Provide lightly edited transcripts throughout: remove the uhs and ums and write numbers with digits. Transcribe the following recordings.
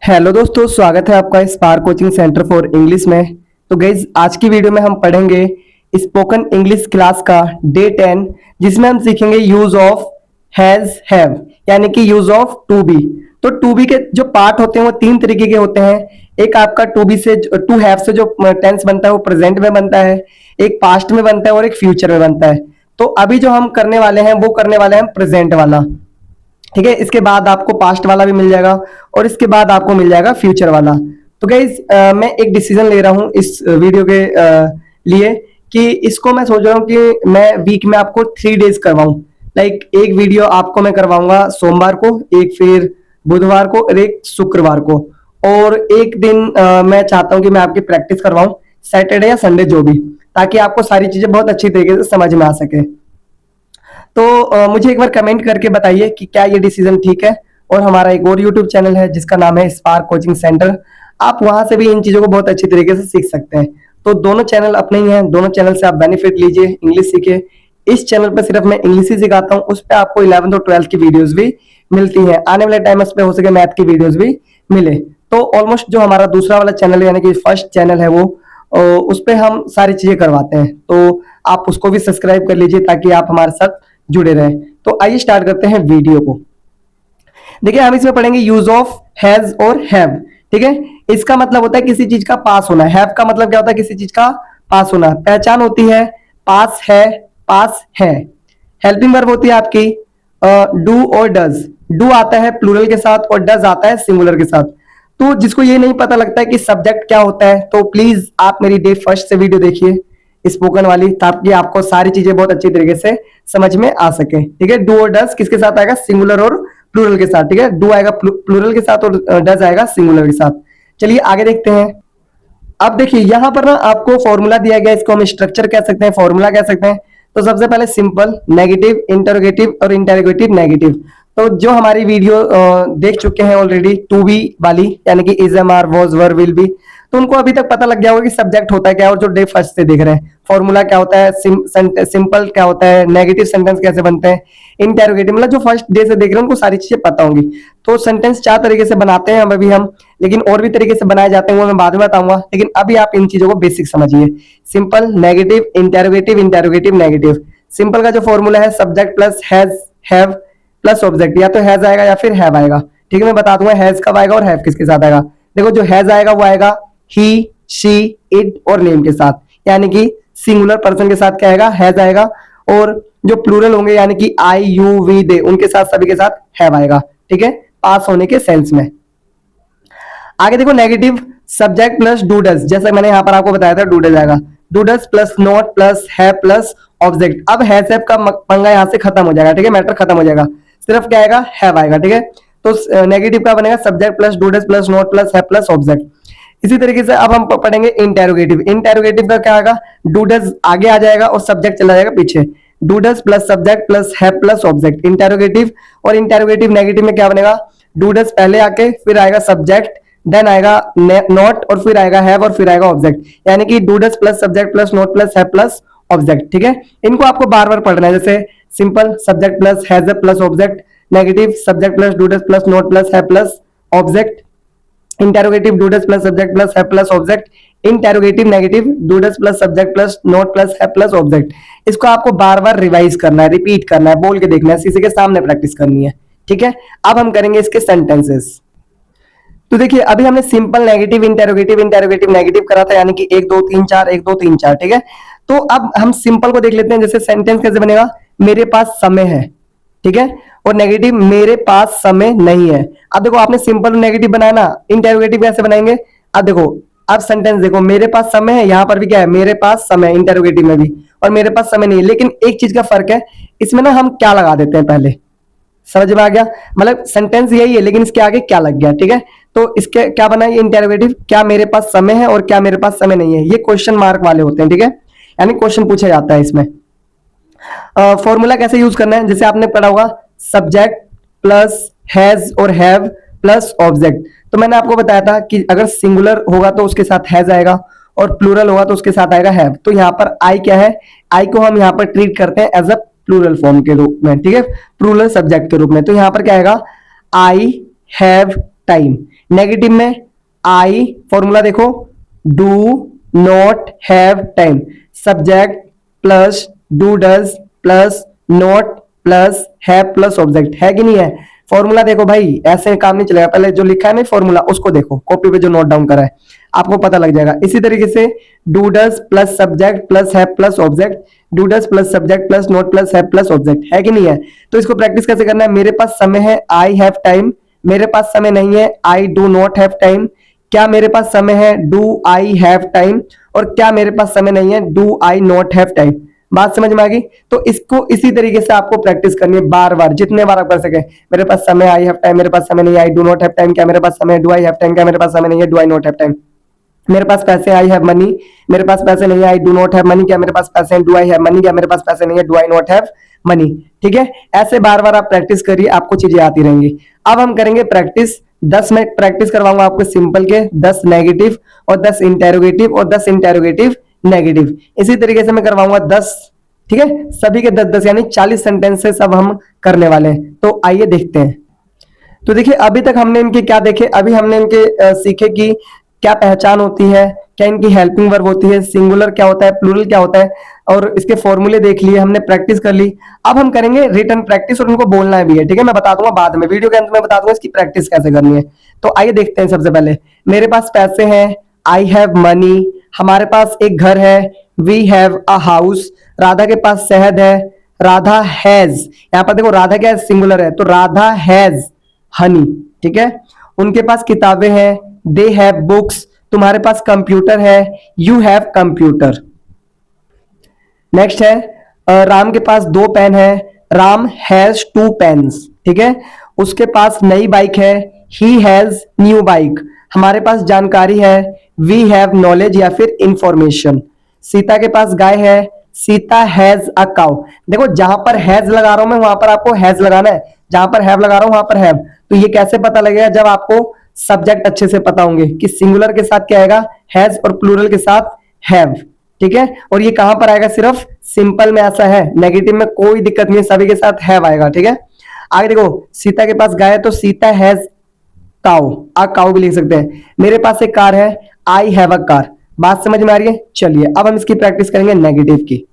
Hello दोस्तों, स्वागत है आपका spark coaching centre for English में। तो गाइज आज की वीडियो में हम पढ़ेंगे स्पोकन इंग्लिश क्लास का डे 10, जिसमें हम सीखेंगे यूज ऑफ हैज हैव, यानी कि यूज ऑफ टू बी। तो टू बी के जो पार्ट होते हैं वो तीन तरीके के होते हैं। एक आपका टू बी से टू हैव से जो टेंस बनता है वो प्रेजेंट में बनता है, एक पास्ट में बनता है और एक फ्यूचर में बनता है। तो अभी जो हम करने वाले हैं वो करने वाले हैं प्रेजेंट वाला, ठीक है। इसके बाद आपको पास्ट वाला भी मिल जाएगा और इसके बाद आपको मिल जाएगा फ्यूचर वाला। तो गाइज मैं एक डिसीजन ले रहा हूँ इस वीडियो के लिए कि इसको मैं सोच रहा हूँ कि मैं वीक में आपको 3 डेज करवाऊं। लाइक एक वीडियो आपको मैं करवाऊंगा सोमवार को, एक फिर बुधवार को और एक शुक्रवार को, और एक दिन मैं चाहता हूँ कि मैं आपकी प्रैक्टिस करवाऊं सैटरडे या संडे जो भी, ताकि आपको सारी चीजें बहुत अच्छी तरीके से समझ में आ सके। तो मुझे एक बार कमेंट करके बताइए कि क्या ये डिसीजन ठीक है। और हमारा एक और यूट्यूब चैनल है जिसका नाम है स्पार्क कोचिंग सेंटर, आप वहां से भी इन चीजों को बहुत अच्छी तरीके से सीख सकते हैं। तो दोनों चैनल अपने ही हैं, दोनों चैनल से आप बेनिफिट लीजिए, इंग्लिश सीखे। इस चैनल पर सिर्फ मैं इंग्लिश ही सिखाता हूँ, उस पर आपको 11th और 12th की वीडियोज भी मिलती हैं। आने वाले टाइम उस पर हो सके मैथ की वीडियोज भी मिले। तो ऑलमोस्ट जो हमारा दूसरा वाला चैनल है, यानी कि फर्स्ट चैनल है, वो उस पर हम सारी चीजें करवाते हैं। तो आप उसको भी सब्सक्राइब कर लीजिए ताकि आप हमारे साथ जुड़े रहें। तो आइए स्टार्ट करते हैं वीडियो को। देखिए हम इसमें पढ़ेंगे यूज ऑफ हैज और हैव, ठीक है। इसका मतलब होता है किसी चीज का पास होना। हैव का मतलब क्या होता है? किसी चीज का पास होना। पहचान होती है पास है, पास है। हेल्पिंग वर्ब होती है आपकी डू और डज। डू आता है प्लूरल के साथ और डज आता है सिंगुलर के साथ। तो जिसको ये नहीं पता लगता है कि सब्जेक्ट क्या होता है, तो प्लीज आप मेरी डे फर्स्ट से वीडियो देखिए स्पोकन वाली, ताकि आपको सारी चीजें बहुत अच्छी तरीके से समझ में आ सके, ठीक है। डू और डज किसके साथ आएगा? सिंगुलर और प्लूरल के साथ, ठीक है। डू आएगा प्लूरल के साथ और डज आएगा सिंगुलर के साथ। चलिए आगे देखते हैं। अब देखिए यहाँ पर ना आपको फॉर्मूला दिया गया, इसको हम स्ट्रक्चर कह सकते हैं, फॉर्मूला कह सकते हैं। तो सबसे पहले सिंपल, नेगेटिव, इंटरोगेटिव और इंटरोगेटिव नेगेटिव। तो जो हमारी वीडियो देख चुके हैं ऑलरेडी टू बी वाली, यानी कि is, am, are, was, were, will be, तो उनको अभी तक पता लग गया होगा कि सब्जेक्ट होता है क्या, और जो डे फर्स्ट से देख रहे हैं फॉर्मूला क्या होता है, सिंपल क्या होता है, नेगेटिव सेंटेंस कैसे बनते हैं, इंटेरोगेटिव, मतलब जो फर्स्ट डे से देख रहे हैं उनको सारी चीजें पता होंगी। तो सेंटेंस 4 तरीके से बनाते हैं अभी हम, लेकिन और भी तरीके से बनाए जाते हैं वो मैं बाद में बताऊंगा। लेकिन अभी आप इन चीजों को बेसिक समझिए। Simple, negative, interrogative, interrogative, negative. Simple का जो फॉर्मूला है subject plus has have plus object, या तो हैज आएगा या फिर हैव आएगा, ठीक है। मैं बता दूंगा हैज कब आएगा और हैव किसके साथ आएगा। देखो जो हैज आएगा वो आएगा ही, शी, इट और नेम के साथ, यानी कि सिंगुलर पर्सन के साथ क्या आएगा? हैज आएगा। और जो प्लूरल होंगे यानी कि आई, यू, वी, दे, उनके साथ सभी के साथ हैव आएगा, ठीक है, पास होने के सेंस में। आगे देखो negative, subject plus do does, जैसे मैंने यहां पर आपको बताया था डू डज आएगा। Do does plus not plus have plus object. अब हैज हैव का पंगा यहां से खत्म हो जाएगा, ठीक है, मैटर खत्म हो जाएगा। सिर्फ क्या आएगा? हैव आएगा, ठीक है। तो नेगेटिव का बनेगा subject plus do does plus not plus have plus object. इसी तरीके से अब हम पढ़ेंगे इंटेरोगेटिव। इंटेरोगेटिव का क्या आएगा? डू डज आगे आ जाएगा और सब्जेक्ट चला जाएगा पीछे। Do does plus subject plus have plus object, interrogative. और इंटेरोगेटिव नेगेटिव में क्या बनेगा? डू डज पहले आके फिर आएगा सब्जेक्ट, देन आएगा नॉट और फिर आएगा हैव और फिर आएगा ऑब्जेक्ट, यानी कि do does plus subject plus not plus have plus object, ठीक है। इनको आपको बार बार पढ़ना है, जैसे simple subject plus has plus object, negative subject plus do does plus not plus have plus object, interrogative do does plus subject plus have plus object, interrogative negative do does plus subject plus not plus have plus object. इसको आपको बार बार revise करना है, repeat करना है, बोल के देखना है, किसी के सामने प्रैक्टिस करनी है, ठीक है। अब हम करेंगे इसके सेंटेंसेस। तो देखिए अभी हमने simple, negative, interrogative, interrogative negative करा था, यानी कि 1 2 3 4, 1 2 3 4, ठीक है। तो अब हम सिंपल को देख लेते हैं। जैसे सेंटेंस कैसे बनेगा? मेरे पास समय है, ठीक है। और नेगेटिव, मेरे पास समय नहीं है। अब देखो आपने सिंपल नेगेटिव बनाया ना, इंटेरोगेटिव कैसे बनाएंगे? अब देखो, अब सेंटेंस देखो, मेरे पास समय है, यहां पर भी क्या है? मेरे पास समय, इंटेरोगेटिव में भी, और मेरे पास समय नहीं है। लेकिन एक चीज का फर्क है, इसमें ना हम क्या लगा देते हैं पहले, समझ में आ गया? मतलब सेंटेंस यही है लेकिन इसके आगे क्या लग गया, ठीक है। तो इसके क्या बना? ये इंटेरोगेटिव, क्या मेरे पास समय है और क्या मेरे पास समय नहीं है, ये क्वेश्चन मार्क वाले होते हैं, ठीक है, यानी क्वेश्चन पूछा जाता है इसमें। फॉर्मूला कैसे यूज करना है? जैसे आपने पढ़ा होगा सब्जेक्ट प्लस हैज और हैव प्लस ऑब्जेक्ट। तो मैंने आपको बताया था कि अगर सिंगुलर होगा तो उसके साथ हैज आएगा और प्लूरल होगा तो उसके साथ आएगा हैव। तो यहाँ पर आई क्या है? आई को हम यहाँ पर ट्रीट करते हैं एज अ प्लूरल फॉर्म के रूप में, ठीक है, प्लूरल सब्जेक्ट के रूप में। तो यहाँ पर क्या आएगा? आई हैव टाइम, नेगेटिव में आई, फॉर्मूला देखो, do not have time, subject plus do does plus not plus have plus object, है कि नहीं है। फॉर्मूला देखो भाई, ऐसे काम नहीं चलेगा, पहले जो लिखा है ना फॉर्मूला उसको देखो, कॉपी पे जो नोट डाउन करा है आपको पता लग जाएगा। इसी तरीके से do does plus subject plus have plus object, do does plus subject plus not plus have plus object, है कि नहीं है। तो इसको प्रैक्टिस कैसे करना है, मेरे पास समय है आई हैव टाइम, मेरे पास समय नहीं है I do not have time, क्या मेरे पास समय है डू आई हैव टाइम, और क्या मेरे पास समय नहीं है do I not have time. बात समझ में आ गई। तो इसको इसी तरीके से आपको प्रैक्टिस करनी है बार बार, जितने बार आप कर सके। मेरे पास समय आई हैव टाइम, मेरे पास समय नहीं आई डू नॉट हैव टाइम, क्या मेरे पास समय है डू आई हैव टाइम, क्या मेरे पास समय नहीं है do I not have time. मेरे पास पैसे आई हैव मनी, मेरे पास पैसे नहीं है I do not have money, क्या मेरे पास पैसे हैं डू आई हैव मनी, क्या मेरे पास पैसे नहीं है do I not have money. ठीक है, ऐसे बार बार आप प्रैक्टिस करिए, आपको चीजें आती रहेंगी। अब हम करेंगे प्रैक्टिस, 10 मिनट प्रैक्टिस करवाऊंगा आपको सिंपल के, 10 नेगेटिव और 10 इंटेरोगेटिव और 10 इंटेरोगेटिव नेगेटिव। इसी तरीके से मैं करवाऊंगा 10, ठीक है, सभी के 10-10 यानी 40 सेंटेंसेस अब हम करने वाले हैं। तो आइए देखते हैं। तो देखिए अभी तक हमने इनके क्या देखे, अभी हमने इनके सीखे कि क्या पहचान होती है, क्या इनकी हेल्पिंग वर्ब होती है, सिंगुलर क्या होता है, प्लूरल क्या होता है, और इसके फॉर्मूले देख लिए हमने, प्रैक्टिस कर ली। अब हम करेंगे रिटर्न प्रैक्टिस और उनको बोलना भी है, ठीक है। मैं बता दूंगा बाद में, वीडियो के अंत में बता दूंगा इसकी प्रैक्टिस कैसे करनी है। तो आइए देखते हैं। सबसे पहले मेरे पास पैसे हैं, आई हैव मनी, हमारे पास एक घर है, we have a house, Radha के पास शहद है, राधा हैज, यहाँ पर देखो राधा क्या है, सिंगुलर है, तो राधा हैज हनी, ठीक है। उनके पास किताबें हैं, दे हैव बुक्स, तुम्हारे पास कंप्यूटर है, यू हैव कंप्यूटर। नेक्स्ट है राम के पास 2 पेन है, राम हैज 2 पेन्स, ठीक है। उसके पास नई बाइक है, ही हैज न्यू बाइक। हमारे पास जानकारी है, वी हैव नॉलेज या फिर इंफॉर्मेशन। सीता के पास गाय है, सीता हैज अ काउ। देखो जहां पर हैज लगा रहा हूं मैं, वहां पर आपको हैज लगाना है, जहां पर हैव लगा रहा हूं वहां पर हैव। तो ये कैसे पता लगेगा, जब आपको सब्जेक्ट अच्छे से पता होंगे कि सिंगुलर के साथ क्या आएगा हैज और प्लूरल के साथ हैव, ठीक है। और ये कहां पर आएगा, सिर्फ सिंपल में ऐसा है, नेगेटिव में कोई दिक्कत नहीं है, सभी के साथ हैव आएगा, ठीक है। आगे देखो सीता के पास गाय है, तो Sita has cow, a cow भी लिख सकते हैं। मेरे पास एक कार है, आई हैव अ कार। बात समझ में आ रही है। चलिए अब हम इसकी प्रैक्टिस करेंगे नेगेटिव की।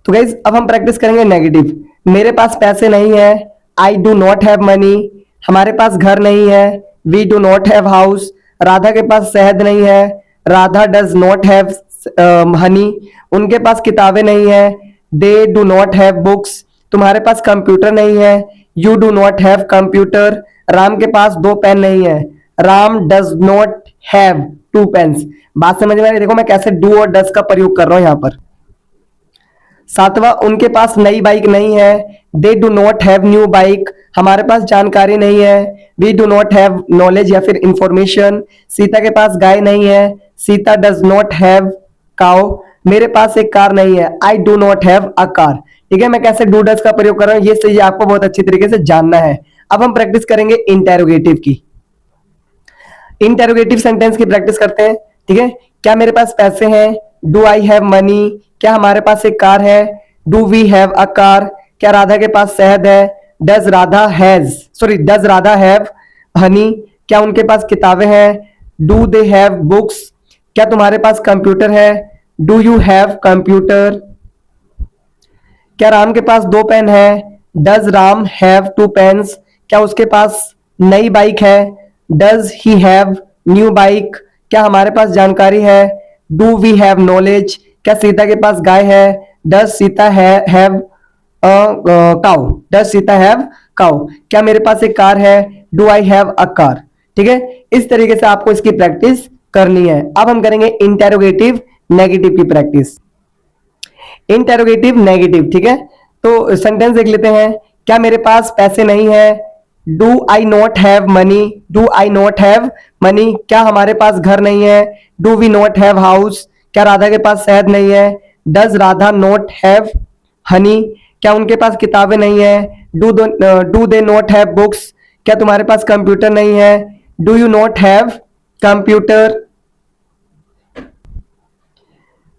तो गाइज अब हम प्रैक्टिस करेंगे नेगेटिव। मेरे पास पैसे नहीं है, I do not have money, हमारे पास घर नहीं है, we do not have house, Radha के पास शहद नहीं है, Radha does not have honey, उनके पास किताबें नहीं है, they do not have books, तुम्हारे पास कंप्यूटर नहीं है, you do not have computer, Ram के पास 2 पेन नहीं है, Ram does not have 2 pens. बात समझ में आ रही है। देखो मैं कैसे डू और डज का प्रयोग कर रहा हूं यहां पर। 7वां, उनके पास नई बाइक नहीं है, they do not have new bike, हमारे पास जानकारी नहीं है, we do not have knowledge या फिर इंफॉर्मेशन। सीता के पास गाय नहीं है, Sita does not have cow, मेरे पास एक कार नहीं है, I do not have a car, ठीक है। मैं कैसे डू डज का प्रयोग कर रहा हूं ये सही आपको बहुत अच्छी तरीके से जानना है। अब हम प्रैक्टिस करेंगे इंटेरोगेटिव की। इंटेरोगेटिव सेंटेंस की प्रैक्टिस करते हैं, ठीक है। क्या मेरे पास पैसे हैं, डू आई हैव मनी, क्या हमारे पास एक कार है, do we have a car, क्या राधा के पास शहद है, डज राधा हैव हनी, क्या उनके पास किताबें हैं, डू दे हैव बुक्स, क्या तुम्हारे पास कंप्यूटर है, डू यू हैव कंप्यूटर। क्या राम के पास 2 पेन है, डज राम हैव 2 पेन्स, क्या उसके पास नई बाइक है, does he have new bike, क्या हमारे पास जानकारी है, डू वी हैव नॉलेज, क्या सीता के पास गाय है, does Sita have cow, does Sita have cow, क्या मेरे पास एक कार है, do I have a car, ठीक है। इस तरीके से आपको इसकी प्रैक्टिस करनी है। अब हम करेंगे इंटेरोगेटिव नेगेटिव की प्रैक्टिस। इंटेरोगेटिव नेगेटिव, ठीक है। तो सेंटेंस देख लेते हैं। क्या मेरे पास पैसे नहीं है, do I not have money, do I not have money, क्या हमारे पास घर नहीं है, do we not have house, क्या राधा के पास शहद नहीं है, does Radha not have honey, क्या उनके पास किताबें नहीं है, do they not have books, क्या तुम्हारे पास कंप्यूटर नहीं है, do you not have computer.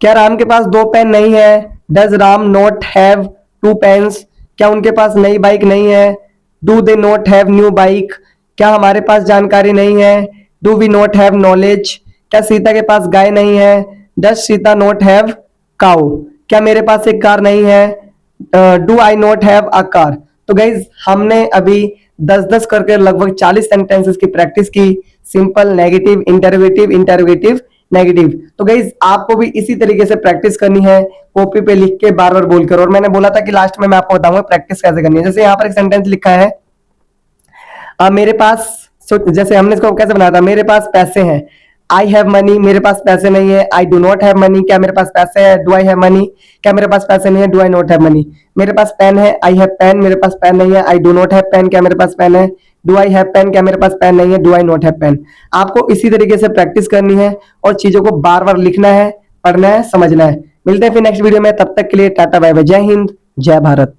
क्या राम के पास 2 पेन नहीं है, does Ram not have 2 pens, क्या उनके पास नई बाइक नहीं है, do they not have new bike, क्या हमारे पास जानकारी नहीं है? Do we not have knowledge? क्या सीता के पास गाय नहीं है? Does Sita not have cow? क्या मेरे पास एक कार नहीं है? Do I not have a car? तो गाइज हमने अभी 10-10 करके लगभग 40 सेंटेंसेस की प्रैक्टिस की। Simple, negative, interrogative, interrogative, negative. तो गाइज आपको भी इसी तरीके से प्रैक्टिस करनी है, कॉपी पे लिख के बार बार बोलकर। और मैंने बोला था कि लास्ट में मैं आपको बताऊंगा प्रैक्टिस कैसे करनी है। जैसे यहाँ पर एक सेंटेंस लिखा है, मेरे पास, जैसे हमने इसको कैसे बनाया था, मेरे पास पैसे हैं। आई हैव मनी, मेरे पास पैसे नहीं है। I do not have money, क्या मेरे पास पैसे है? डू आई हैव मनी, क्या मेरे पास पैसे नहीं है? Do I not have money. मेरे पास पेन है। आई हैव पेन, मेरे पास पेन नहीं है। I do not have pen, क्या मेरे पास पेन है? डू आई हैव पेन, क्या मेरे पास पेन नहीं है? Do I not have pen. आपको इसी तरीके से प्रैक्टिस करनी है और चीजों को बार बार लिखना है, पढ़ना है, समझना है। मिलते हैं फिर नेक्स्ट वीडियो में, तब तक के लिए टाटा बाय बाय, जय हिंद, जय भारत।